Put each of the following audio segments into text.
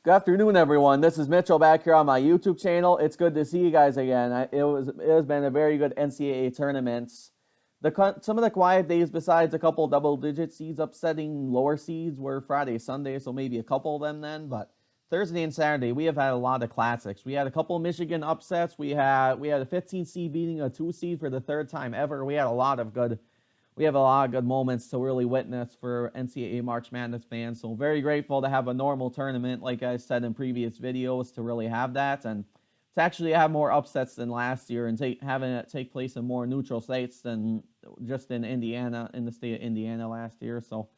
Good afternoon, everyone. This is Mitchell back here on my YouTube channel. It's good to see you guys again. It has been a very good NCAA tournaments. Some of the quiet days, besides a couple double-digit seeds upsetting lower seeds, were Friday, Sunday, so maybe a couple of them then. But Thursday and Saturday, we have had a lot of classics. We had a couple of Michigan upsets. We had a 15 seed beating a 2 seed for the third time ever. We have a lot of good moments to really witness for NCAA March Madness fans. So very grateful to have a normal tournament, like I said in previous videos, to really have that and to actually have more upsets than last year and having it take place in more neutral sites than just in Indiana, in the state of Indiana last year. So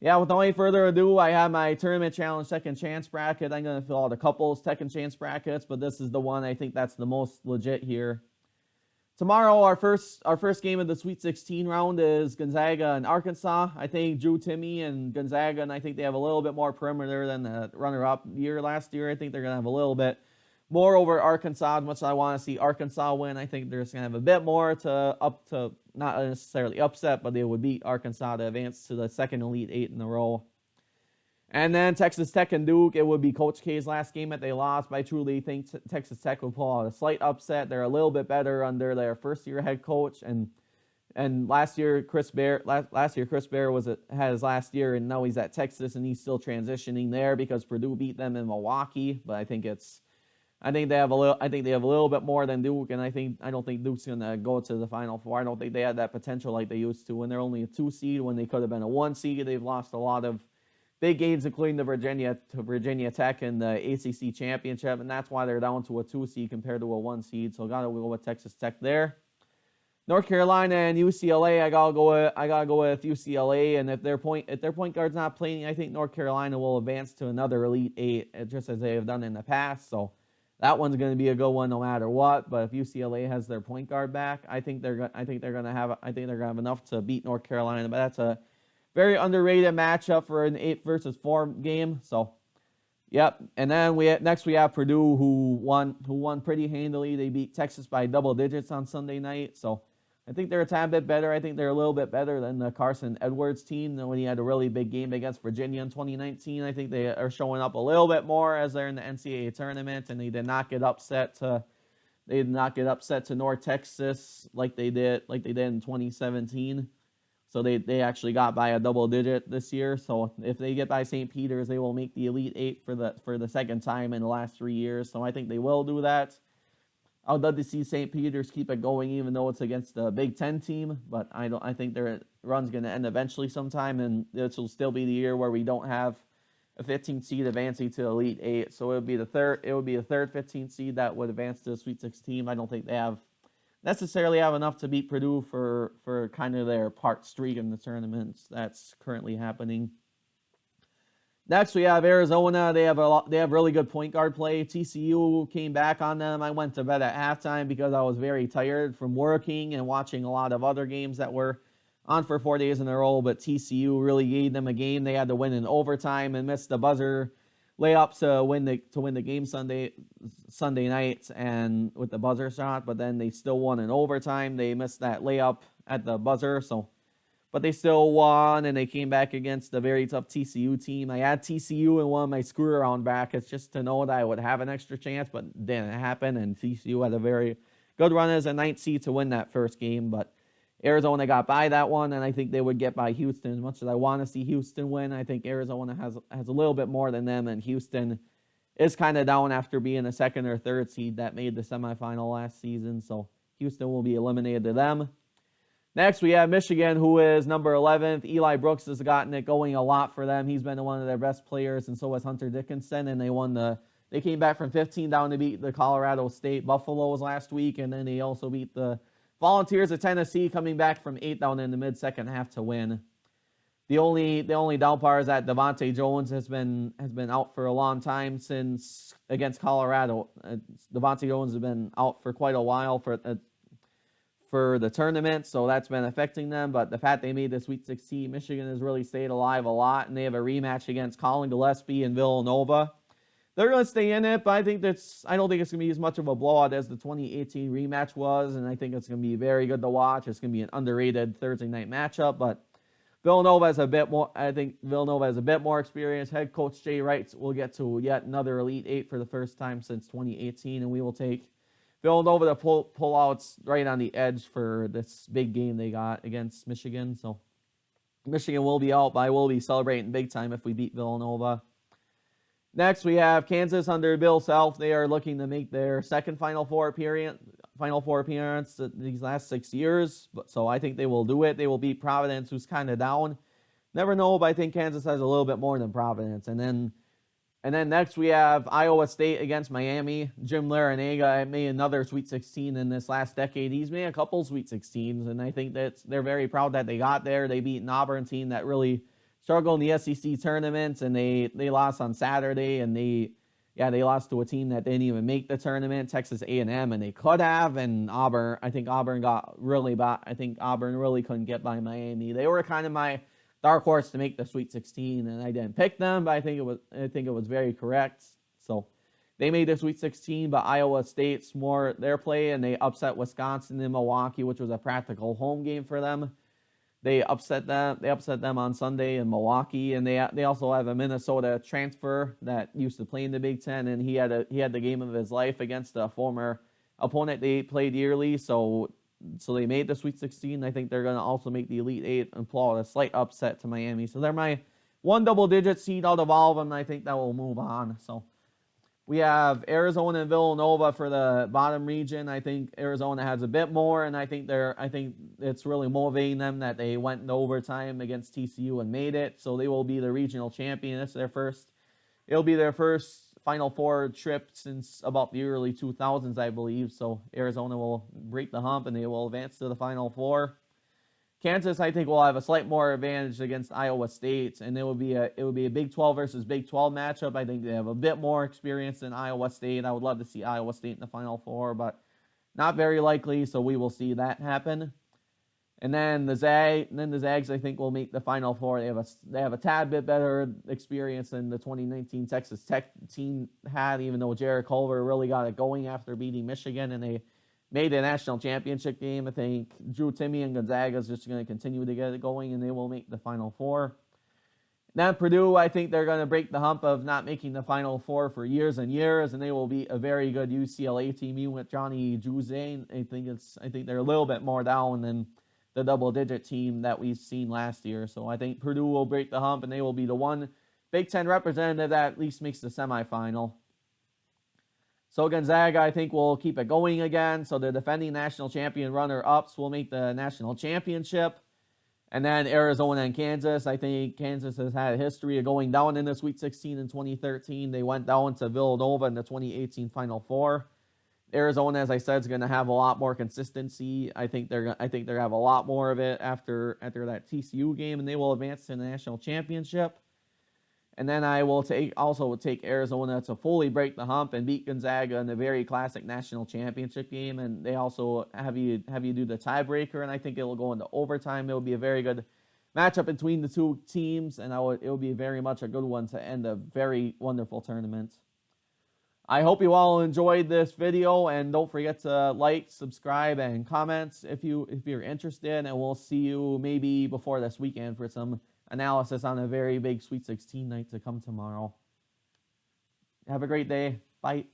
yeah, without any further ado, I have my Tournament Challenge Second Chance bracket. I'm going to fill out a couples second chance brackets, but this is the one I think that's the most legit here. Tomorrow, our first game of the Sweet 16 round is Gonzaga and Arkansas. I think Drew Timme and Gonzaga, and I think they have a little bit more perimeter than the runner-up year last year. I think they're going to have a little bit more over Arkansas, as much as I want to see Arkansas win. I think they're just going to have a bit more to not necessarily upset, but they would beat Arkansas to advance to the second Elite Eight in a row. And then Texas Tech and Duke, it would be Coach K's last game that they lost, but I truly think Texas Tech will pull out a slight upset. They're a little bit better under their first-year head coach, and last year Chris Bear had his last year, and now he's at Texas, and he's still transitioning there because Purdue beat them in Milwaukee. But I think they have a little bit more than Duke, and I don't think Duke's gonna go to the Final Four. I don't think they had that potential like they used to when they're only a 2 seed, when they could have been a 1 seed. They've lost a lot of big games, including the Virginia Tech in the ACC championship, and that's why they're down to a 2 seed compared to a 1 seed. So gotta go with Texas Tech there. North Carolina and UCLA, I gotta go with UCLA, and if their point guard's not playing, I think North Carolina will advance to another Elite Eight, just as they have done in the past. So that one's going to be a good one no matter what. But if UCLA has their point guard back, I think they're going to have enough to beat North Carolina. But that's a very underrated matchup for an 8 versus 4 game. So, yep. And then we have Purdue, who won pretty handily. They beat Texas by double digits on Sunday night. So I think they're a tad bit better. I think they're a little bit better than the Carson Edwards team when he had a really big game against Virginia in 2019. I think they are showing up a little bit more as they're in the NCAA tournament, and they did not get upset to North Texas like they did in 2017. So they actually got by a double digit this year. So if they get by St. Peter's, they will make the Elite Eight for the second time in the last 3 years. So I think they will do that. I would love to see St. Peter's keep it going, even though it's against the Big Ten team. But I think their run's going to end eventually sometime, and this will still be the year where we don't have a 15 seed advancing to Elite Eight. So it would be the third 15 seed that would advance to the Sweet 16. I don't think they necessarily have enough to beat Purdue for kind of their part streak in the tournaments that's currently happening. Next, we have Arizona. They have really good point guard play. TCU came back on them. I went to bed at halftime because I was very tired from working and watching a lot of other games that were on for 4 days in a row. But TCU really gave them a game. They had to win in overtime and missed the buzzer layup to win the game Sunday night and with the buzzer shot. But then they still won in overtime. They missed that layup at the buzzer. But they still won, and they came back against a very tough TCU team. I had TCU in one of my screw-around brackets just to know that I would have an extra chance, but it didn't happen, and TCU had a very good run as a 9th seed to win that first game. But Arizona got by that one, and I think they would get by Houston. As much as I want to see Houston win, I think Arizona has a little bit more than them, and Houston is kind of down after being a 2nd or 3rd seed that made the semifinal last season. So Houston will be eliminated to them. Next, we have Michigan, who is number 11th. Eli Brooks has gotten it going a lot for them. He's been one of their best players, and so has Hunter Dickinson. And they came back from 15 down to beat the Colorado State Buffaloes last week, and then they also beat the Volunteers of Tennessee, coming back from 8 down in the mid-second half to win. The only down part is that Devontae Jones has been out for a long time since against Colorado. Devontae Jones has been out for quite a while for the tournament, so that's been affecting them. But the fact they made the Sweet 16, Michigan has really stayed alive a lot, and they have a rematch against Colin Gillespie and Villanova. They're going to stay in it, but I don't think it's going to be as much of a blowout as the 2018 rematch was, and I think it's going to be very good to watch. It's going to be an underrated Thursday night matchup, but Villanova has a bit more. I think Villanova has a bit more experience. Head coach Jay Wright will get to yet another Elite Eight for the first time since 2018, and we will take Villanova to pull outs right on the edge for this big game they got against Michigan. So Michigan will be out, but I will be celebrating big time if we beat Villanova. Next, we have Kansas under Bill Self. They are looking to make their second Final Four appearance these last 6 years. So I think they will do it. They will beat Providence, who's kind of down. Never know, but I think Kansas has a little bit more than Providence. And then next we have Iowa State against Miami. Jim Larinaga made another Sweet 16 in this last decade. He's made a couple Sweet 16s, and I think that they're very proud that they got there. They beat an Auburn team that really struggled in the SEC tournaments, and they lost on Saturday, and they lost to a team that didn't even make the tournament, Texas A&M, and they could have. And I think Auburn got really bad. I think Auburn really couldn't get by Miami. They were kind of my dark horse to make the Sweet 16, and I didn't pick them, but I think it was very correct. So they made the Sweet 16, but Iowa State's more their play, and they upset Wisconsin in Milwaukee, which was a practical home game for them. They upset them on Sunday in Milwaukee, and they also have a Minnesota transfer that used to play in the Big Ten, and he had the game of his life against a former opponent they played yearly. So they made the Sweet 16. I think they're going to also make the Elite Eight and pull out a slight upset to Miami. So they're my one double-digit seed out of all of them, and I think that will move on. So we have Arizona and Villanova for the bottom region. I think Arizona has a bit more, and I think it's really motivating them that they went into overtime against TCU and made it. So they will be the regional champion. It'll be their first Final Four trip since about the early 2000s, I believe. So Arizona will break the hump, and they will advance to the Final Four. Kansas, I think, will have a slight more advantage against Iowa State, and it would be a Big 12 versus Big 12 matchup. I think they have a bit more experience than Iowa State. I would love to see Iowa State in the Final Four, but not very likely, so we will see that happen. And then the Zags, I think, will make the Final Four. They have a tad bit better experience than the 2019 Texas Tech team had, even though Jared Culver really got it going after beating Michigan, and they made the national championship game. I think Drew Timme and Gonzaga is just going to continue to get it going, and they will make the Final Four. Then Purdue, I think they're going to break the hump of not making the Final Four for years and years, and they will be a very good UCLA team, even with Johnny Juzang. I think they're a little bit more down than the double-digit team that we've seen last year. So I think Purdue will break the hump, and they will be the one Big Ten representative that at least makes the semifinal. So Gonzaga, I think, will keep it going again. So the defending national champion runner-ups will make the national championship. And then Arizona and Kansas. I think Kansas has had a history of going down in the Sweet 16 in 2013. They went down to Villanova in the 2018 Final Four. Arizona, as I said, is going to have a lot more consistency. I think they're going to have a lot more of it after that TCU game, and they will advance to the national championship. And then I will take Arizona to fully break the hump and beat Gonzaga in a very classic national championship game. And they also have you do the tiebreaker, and I think it will go into overtime. It will be a very good matchup between the two teams, and it will be very much a good one to end a very wonderful tournament. I hope you all enjoyed this video, and don't forget to like, subscribe, and comment if you're interested. And we'll see you maybe before this weekend for some analysis on a very big Sweet 16 night to come tomorrow. Have a great day. Bye.